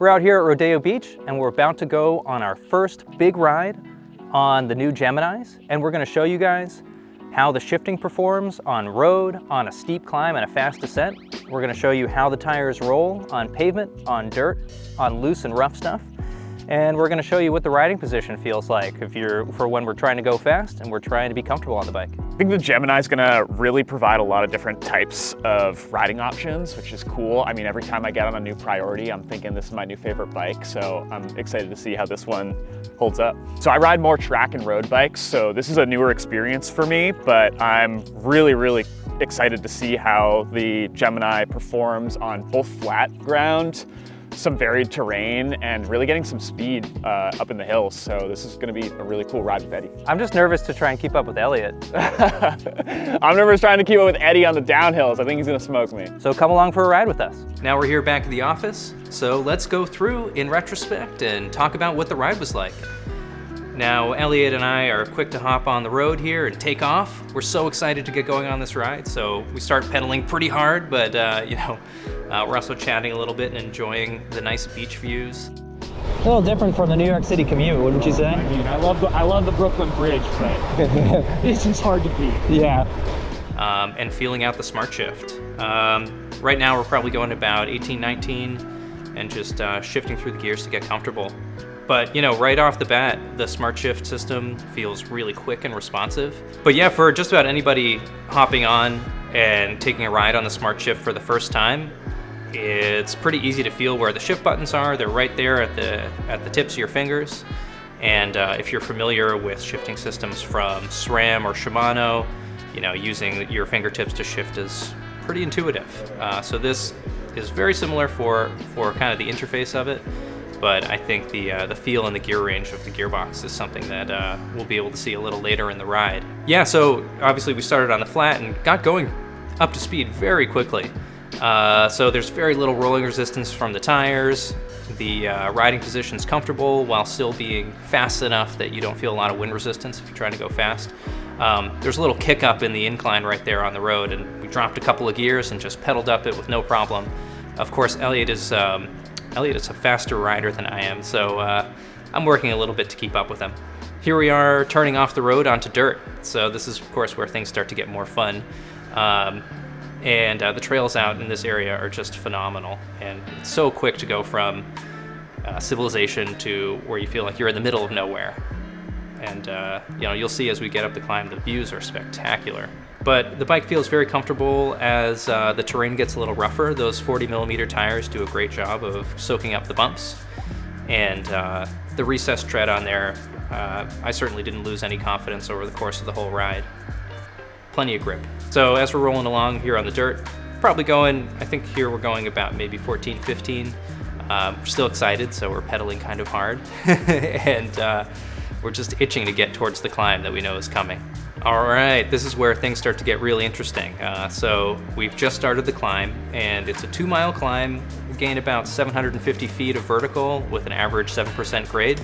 We're out here at Rodeo Beach and we're about to go on our first big ride on the new Geminis, and we're going to show you guys how the shifting performs on road, on a steep climb and a fast descent. We're going to show you how the tires roll on pavement, on dirt, on loose and rough stuff. And we're going to show you what the riding position feels like for when we're trying to go fast and we're trying to be comfortable on the bike. I think the Gemini is going to really provide a lot of different types of riding options, which is cool. I mean, every time I get on a new Priority, I'm thinking this is my new favorite bike, so I'm excited to see how this one holds up. So I ride more track and road bikes, so this is a newer experience for me, but I'm really excited to see how the Gemini performs on both flat ground, some varied terrain, and really getting some speed up in the hills. So this is going to be a really cool ride with Eddie. I'm just nervous to try and keep up with Eliot. I'm nervous trying to keep up with Eddie on the downhills. I think he's going to smoke me. So come along for a ride with us. Now we're here back at the office, so let's go through in retrospect and talk about what the ride was like. Now, Eliot and I are quick to hop on the road here and take off. We're so excited to get going on this ride, so we start pedaling pretty hard, but we're also chatting a little bit and enjoying the nice beach views. A little different from the New York City commute, wouldn't you say? I mean, I love the Brooklyn Bridge, but this is hard to beat. Yeah. And feeling out the Smart.Shift. Right now we're probably going about 18, 19 and just shifting through the gears to get comfortable. But right off the bat, the Smart.Shift system feels really quick and responsive. But yeah, for just about anybody hopping on and taking a ride on the Smart.Shift for the first time, it's pretty easy to feel where the shift buttons are. They're right there at the tips of your fingers. And if you're familiar with shifting systems from SRAM or Shimano, using your fingertips to shift is pretty intuitive. So this is very similar for kind of the interface of it. But I think the feel and the gear range of the gearbox is something that we'll be able to see a little later in the ride. Yeah, so obviously we started on the flat and got going up to speed very quickly. So there's very little rolling resistance from the tires. The riding position's comfortable while still being fast enough that you don't feel a lot of wind resistance if you're trying to go fast. There's a little kick up in the incline right there on the road, and we dropped a couple of gears and just pedaled up it with no problem. Of course, Eliot is a faster rider than I am, so I'm working a little bit to keep up with him. Here we are turning off the road onto dirt. So this is, of course, where things start to get more fun. And the trails out in this area are just phenomenal. And it's so quick to go from civilization to where you feel like you're in the middle of nowhere. And you'll see as we get up the climb, the views are spectacular. But the bike feels very comfortable as the terrain gets a little rougher. Those 40mm tires do a great job of soaking up the bumps. And the recessed tread on there, I certainly didn't lose any confidence over the course of the whole ride. Plenty of grip. So as we're rolling along here on the dirt, probably going, I think here we're going about maybe 14, 15. We're still excited, so we're pedaling kind of hard. And we're just itching to get towards the climb that we know is coming. All right, this is where things start to get really interesting. So we've just started the climb, and it's a 2-mile climb. We gain about 750 feet of vertical with an average 7% grade.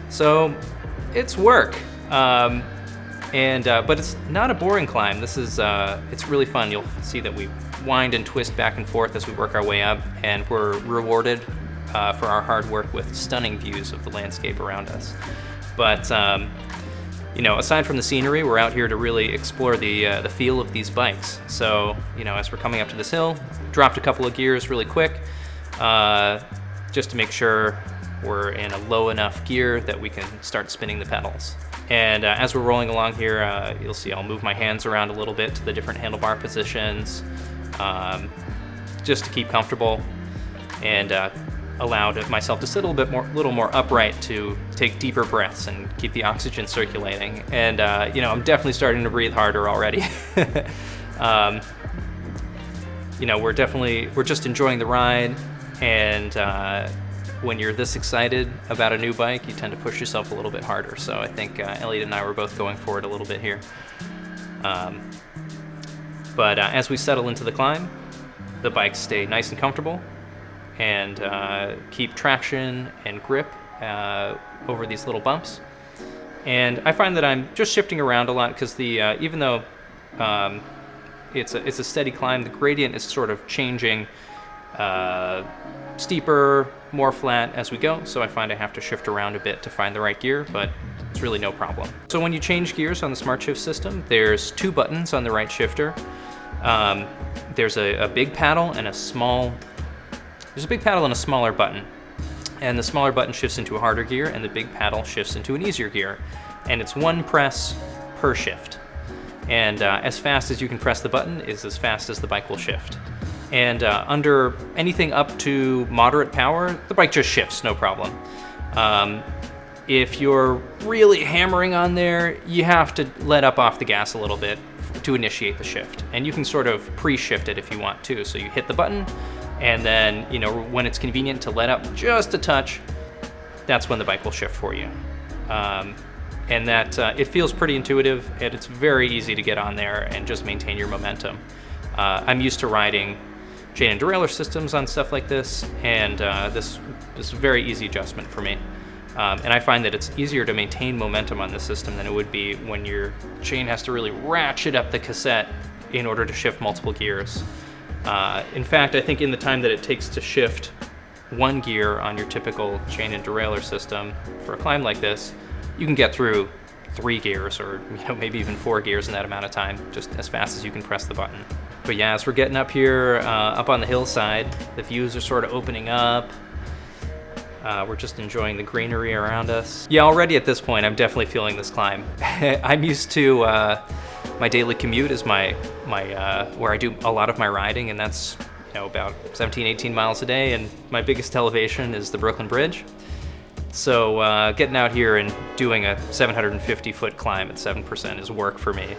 So it's work. But it's not a boring climb. This is it's really fun. You'll see that we wind and twist back and forth as we work our way up, and we're rewarded for our hard work with stunning views of the landscape around us. But aside from the scenery, we're out here to really explore the feel of these bikes. So as we're coming up to this hill, dropped a couple of gears really quick, just to make sure we're in a low enough gear that we can start spinning the pedals. And as we're rolling along here, you'll see I'll move my hands around a little bit to the different handlebar positions, just to keep comfortable, and allowed myself to sit a little more upright to take deeper breaths and keep the oxygen circulating. And I'm definitely starting to breathe harder already. We're just enjoying the ride, and when you're this excited about a new bike, you tend to push yourself a little bit harder. So I think Eliot and I were both going for it a little bit here. But as we settle into the climb, the bikes stay nice and comfortable and keep traction and grip over these little bumps. And I find that I'm just shifting around a lot because even though it's a steady climb, the gradient is sort of changing steeper, more flat as we go, so I find I have to shift around a bit to find the right gear, but it's really no problem. So when you change gears on the Smart.Shift system, there's 2 buttons on the right shifter. There's a big paddle and a smaller button. And the smaller button shifts into a harder gear, and the big paddle shifts into an easier gear. And it's 1 press per shift. And as fast as you can press the button is as fast as the bike will shift. And under anything up to moderate power, the bike just shifts, no problem. If you're really hammering on there, you have to let up off the gas a little bit to initiate the shift. And you can sort of pre-shift it if you want to. So you hit the button, and then, you know, when it's convenient to let up just a touch, that's when the bike will shift for you. And that it feels pretty intuitive, and it's very easy to get on there and just maintain your momentum. I'm used to riding chain and derailleur systems on stuff like this, and this is a very easy adjustment for me. And I find that it's easier to maintain momentum on this system than it would be when your chain has to really ratchet up the cassette in order to shift multiple gears. In fact, I think in the time that it takes to shift 1 gear on your typical chain and derailleur system for a climb like this, you can get through 3 gears, or maybe even 4 gears in that amount of time, just as fast as you can press the button. But yeah, as we're getting up here, up on the hillside, the views are sort of opening up. We're just enjoying the greenery around us. Yeah, already at this point, I'm definitely feeling this climb. I'm used to my daily commute is my where I do a lot of my riding, and that's about 17, 18 miles a day, and my biggest elevation is the Brooklyn Bridge. So getting out here and doing a 750-foot climb at 7% is work for me.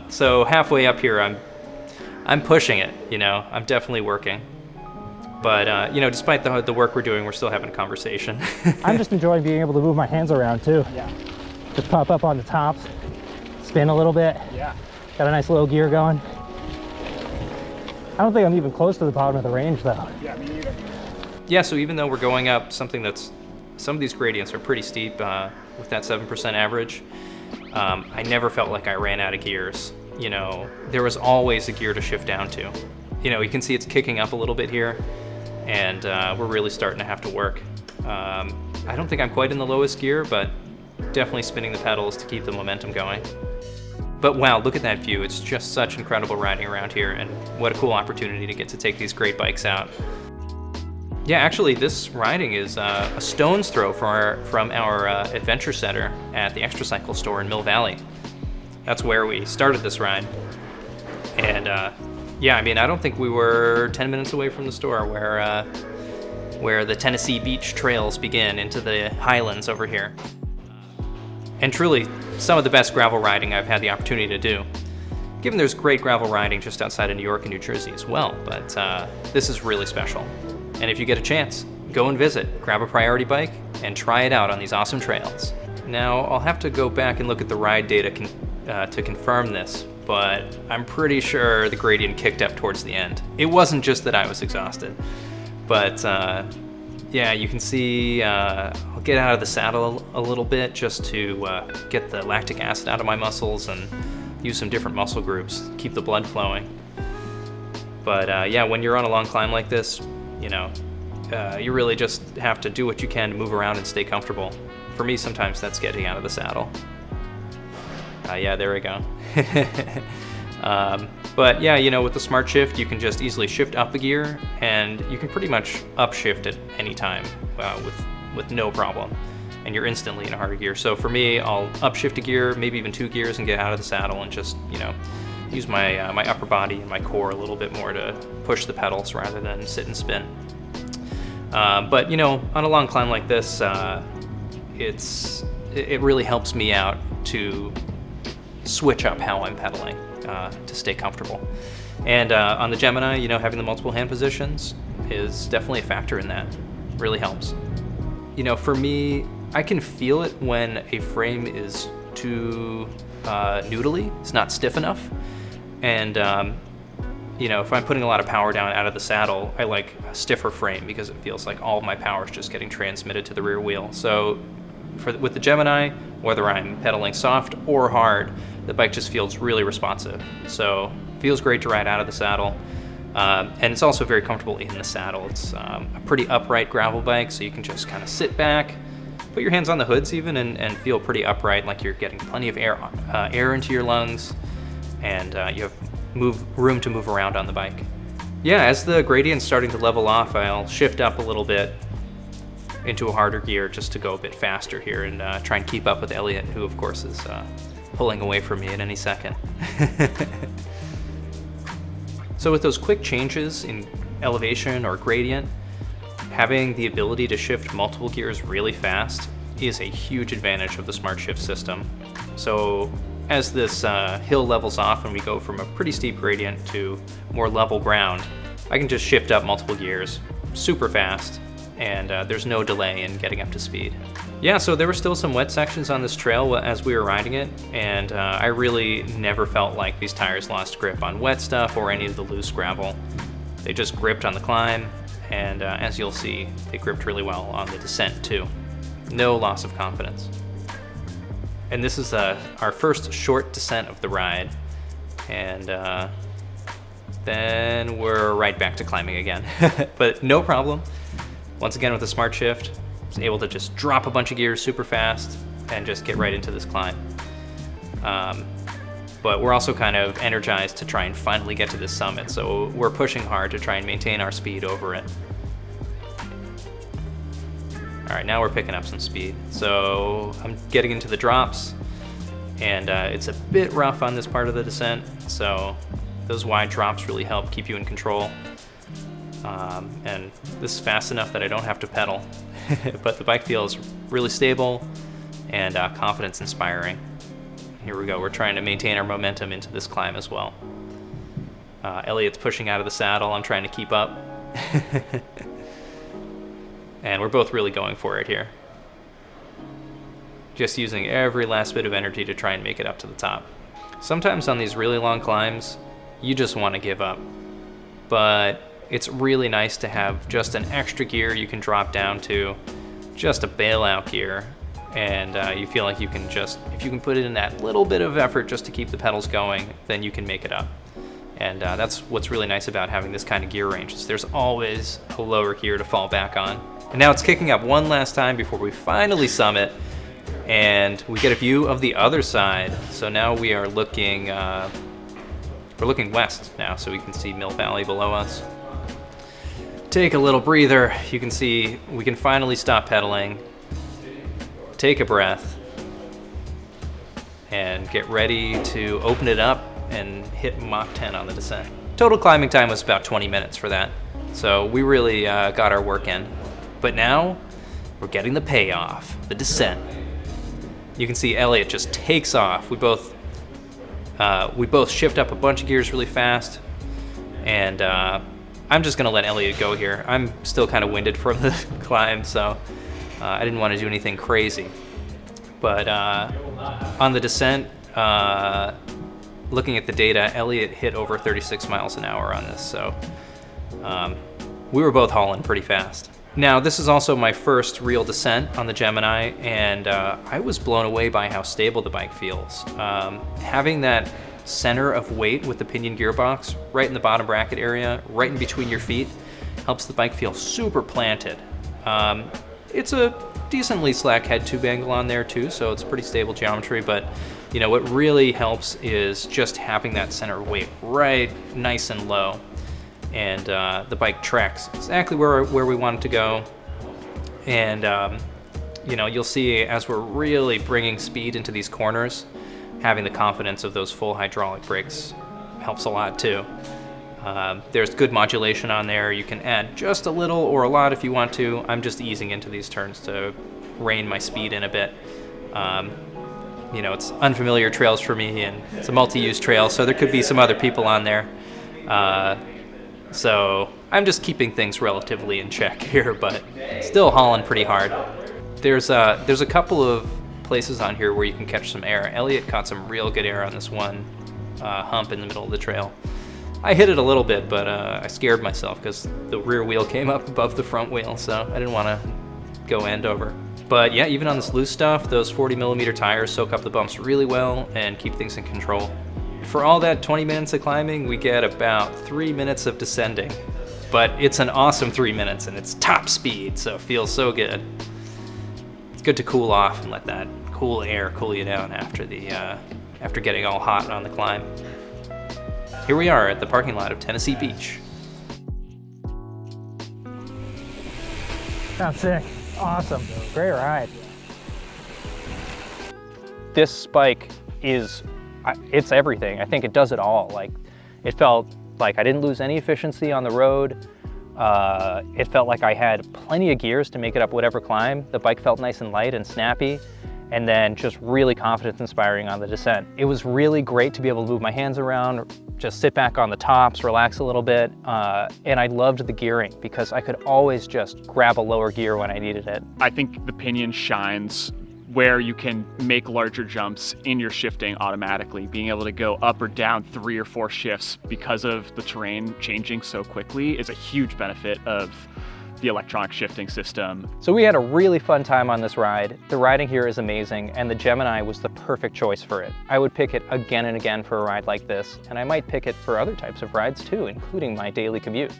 So halfway up here, I'm pushing it. I'm definitely working. But despite the work we're doing, we're still having a conversation. I'm just enjoying being able to move my hands around too. Yeah. Just pop up on the tops, spin a little bit. Yeah. Got a nice little gear going. I don't think I'm even close to the bottom of the range though. Yeah, me neither. Yeah, so even though we're going up something some of these gradients are pretty steep with that 7% average, I never felt like I ran out of gears. There was always a gear to shift down to. You can see it's kicking up a little bit here, and we're really starting to have to work. I don't think I'm quite in the lowest gear, but definitely spinning the pedals to keep the momentum going. But wow, look at that view. It's just such incredible riding around here, and what a cool opportunity to get to take these great bikes out. Yeah, actually, this riding is a stone's throw from our adventure center at the Extra Cycle store in Mill Valley. That's where we started this ride. And yeah, I don't think we were 10 minutes away from the store where the Tennessee Beach trails begin into the highlands over here. And truly, some of the best gravel riding I've had the opportunity to do. Given there's great gravel riding just outside of New York and New Jersey as well, but this is really special. And if you get a chance, go and visit, grab a Priority bike, and try it out on these awesome trails. Now, I'll have to go back and look at the ride data to confirm this, but I'm pretty sure the gradient kicked up towards the end. It wasn't just that I was exhausted, but yeah, you can see I'll get out of the saddle a little bit just to get the lactic acid out of my muscles and use some different muscle groups, keep the blood flowing. But yeah, when you're on a long climb like this, you really just have to do what you can to move around and stay comfortable. For me, sometimes that's getting out of the saddle. Yeah, there we go. But yeah, with the Smart.Shift, you can just easily shift up a gear, and you can pretty much upshift at any time with no problem. And you're instantly in a harder gear. So for me, I'll upshift a gear, maybe even 2 gears, and get out of the saddle and just, use my my upper body and my core a little bit more to push the pedals rather than sit and spin. But on a long climb like this, it really helps me out to switch up how I'm pedaling to stay comfortable. And on the Gemini, having the multiple hand positions is definitely a factor in that. Really helps. For me, I can feel it when a frame is too noodly, it's not stiff enough. And if I'm putting a lot of power down out of the saddle, I like a stiffer frame because it feels like all of my power is just getting transmitted to the rear wheel. So with the Gemini, whether I'm pedaling soft or hard, the bike just feels really responsive. So it feels great to ride out of the saddle. And it's also very comfortable in the saddle. It's a pretty upright gravel bike, so you can just kind of sit back, put your hands on the hoods even, and feel pretty upright, like you're getting plenty of air into your lungs, and you have room to move around on the bike. Yeah, as the gradient's starting to level off, I'll shift up a little bit into a harder gear just to go a bit faster here and try and keep up with Eliot, who of course is pulling away from me at any second. So with those quick changes in elevation or gradient, having the ability to shift multiple gears really fast is a huge advantage of the Smart.Shift system. So as this hill levels off and we go from a pretty steep gradient to more level ground, I can just shift up multiple gears super fast, and there's no delay in getting up to speed. Yeah, so there were still some wet sections on this trail as we were riding it, and I really never felt like these tires lost grip on wet stuff or any of the loose gravel. They just gripped on the climb, and as you'll see, they gripped really well on the descent too. No loss of confidence. And this is our first short descent of the ride, and then we're right back to climbing again. But no problem. Once again with the Smart.Shift, I was able to just drop a bunch of gears super fast and just get right into this climb. But we're also kind of energized to try and finally get to this summit, so we're pushing hard to try and maintain our speed over it. All right, now we're picking up some speed. So I'm getting into the drops, and it's a bit rough on this part of the descent, so those wide drops really help keep you in control. And this is fast enough that I don't have to pedal, but the bike feels really stable and confidence inspiring. Here we go, we're trying to maintain our momentum into this climb as well. Eliot's pushing out of the saddle, I'm trying to keep up. And we're both really going for it here. Just using every last bit of energy to try and make it up to the top. Sometimes on these really long climbs, you just want to give up. But it's really nice to have just an extra gear you can drop down to, just a bailout gear. And you feel like you can just, if you can put in that little bit of effort just to keep the pedals going, then you can make it up. And that's what's really nice about having this kind of gear range, is there's always a lower gear to fall back on. And now it's kicking up one last time before we finally summit, and we get a view of the other side. So now we are looking, we're looking west now, so we can see Mill Valley below us. Take a little breather. You can see we can finally stop pedaling, take a breath, and get ready to open it up and hit Mach 10 on the descent. Total climbing time was about 20 minutes for that, so we really got our work in. But now we're getting the payoff, the descent. You can see Eliot just takes off. We both shift up a bunch of gears really fast, and I'm just gonna let Eliot go here. I'm still kind of winded from the climb, so I didn't want to do anything crazy. But on the descent, looking at the data, Eliot hit over 36 miles an hour on this, so we were both hauling pretty fast. Now, this is also my first real descent on the Gemini, and I was blown away by how stable the bike feels. Having that center of weight with the pinion gearbox right in the bottom bracket area, right in between your feet, helps the bike feel super planted. It's a decently slack head tube angle on there too, so it's pretty stable geometry, but you know, what really helps is just having that center of weight right nice and low. And the bike tracks exactly where we want it to go. And you know, you'll see as we're really bringing speed into these corners, having the confidence of those full hydraulic brakes helps a lot too. There's good modulation on there. You can add just a little or a lot if you want to. I'm just easing into these turns to rein my speed in a bit. You know, it's unfamiliar trails for me, and it's a multi-use trail, so there could be some other people on there. So I'm just keeping things relatively in check here, but still hauling pretty hard. There's a couple of places on here where you can catch some air. Eliot caught some real good air on this one hump in the middle of the trail. I hit it a little bit, but I scared myself because the rear wheel came up above the front wheel, so I didn't want to go end over. But yeah, even on this loose stuff, those 40mm tires soak up the bumps really well and keep things in control. For all that 20 minutes of climbing, we get about 3 minutes of descending. But it's an awesome 3 minutes, and it's top speed, so it feels so good. It's good to cool off and let that cool air cool you down after getting all hot on the climb. Here we are at the parking lot of Tennessee Beach. Sounds sick. Awesome. Great ride. This bike it's everything. I think it does it all. Like, it felt like I didn't lose any efficiency on the road. It felt like I had plenty of gears to make it up whatever climb. The bike felt nice and light and snappy, and then just really confidence inspiring on the descent. It was really great to be able to move my hands around, just sit back on the tops, relax a little bit. And I loved the gearing because I could always just grab a lower gear when I needed it. I think the Pinion shines where you can make larger jumps in your shifting automatically. Being able to go up or down 3 or 4 shifts because of the terrain changing so quickly is a huge benefit of the electronic shifting system. So we had a really fun time on this ride. The riding here is amazing, and the Gemini was the perfect choice for it. I would pick it again and again for a ride like this, and I might pick it for other types of rides too, including my daily commute.